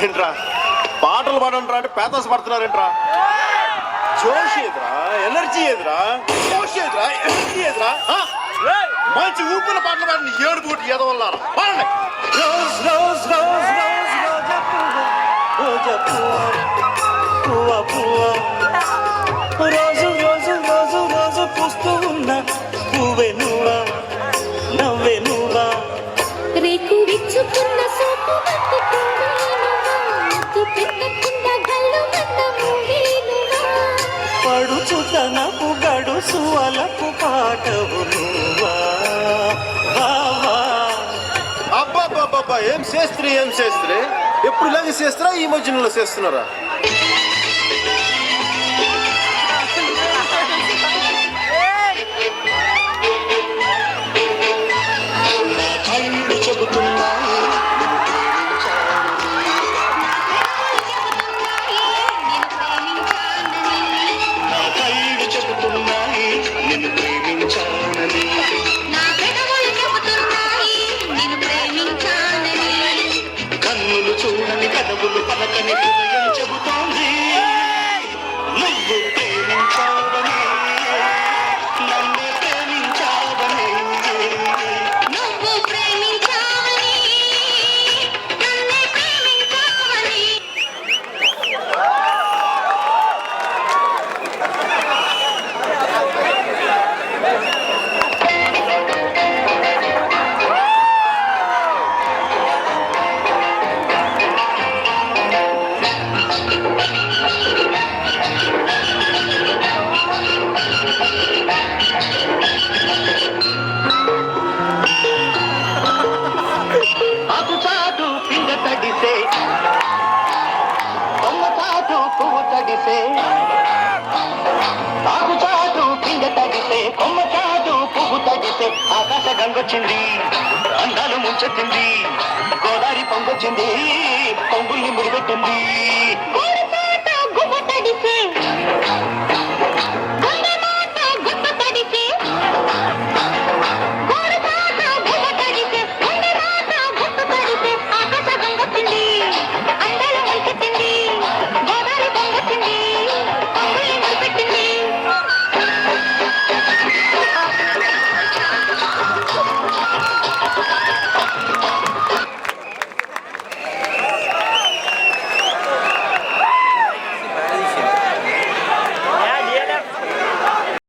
ఏంట్రా పాటలు పాడంట్రా అంటే పేతాస్ పడుతున్నారేంట్రా? జోష్ ఏదిరా, ఎనర్జీ ఏదిరా, జోష్ ఏదిరా, ఎనర్జీ ఏదిరా? మంచి ఊపిన పాటలు పాడండి. ఏడు పూటి ఎదవల్లారా పాడండి. రోజ్ రోజ్ రోజ్ రోజ్ రోజా రోజా పువ్వా పువ్వా రోజు రోజు రోజు రోజు పూస్తూ ఉన్న పువ్వే నువ్వా, నవ్వే నువ్వా. రేకు విచ్చుకున్న సోపు పడుచుతనపు గడుసు అలకు పాటవు నువ్వా. అబ్బా ఏం చేస్త్రీ, ఏం చేస్త్రీ. ఎప్పుడు ఇలాగే చేస్తారా, ఈ మధ్యలో చేస్తున్నారా? చూడని కదవులు పలకని హృదయం చెబుతోంది నువ్వు ప్రేమించావని, నన్ను ప్రేమించావని, నువ్వు ప్రేమించావని, నన్ను ప్రేమించావని. ఆకుచాటు పిండ తడిసే, కొమ్మచాటు పువ్వు తడిసే, ఆకుచాటు పిండ తడిసే, కొమ్మచాటు పువ్వు తడిసే. ఆకాశ గంగొచ్చింది, అందాలు ముంచెత్తింది, గోదావరి పొంగొచ్చింది, పొంగుల్ని ముడిపెట్టింది.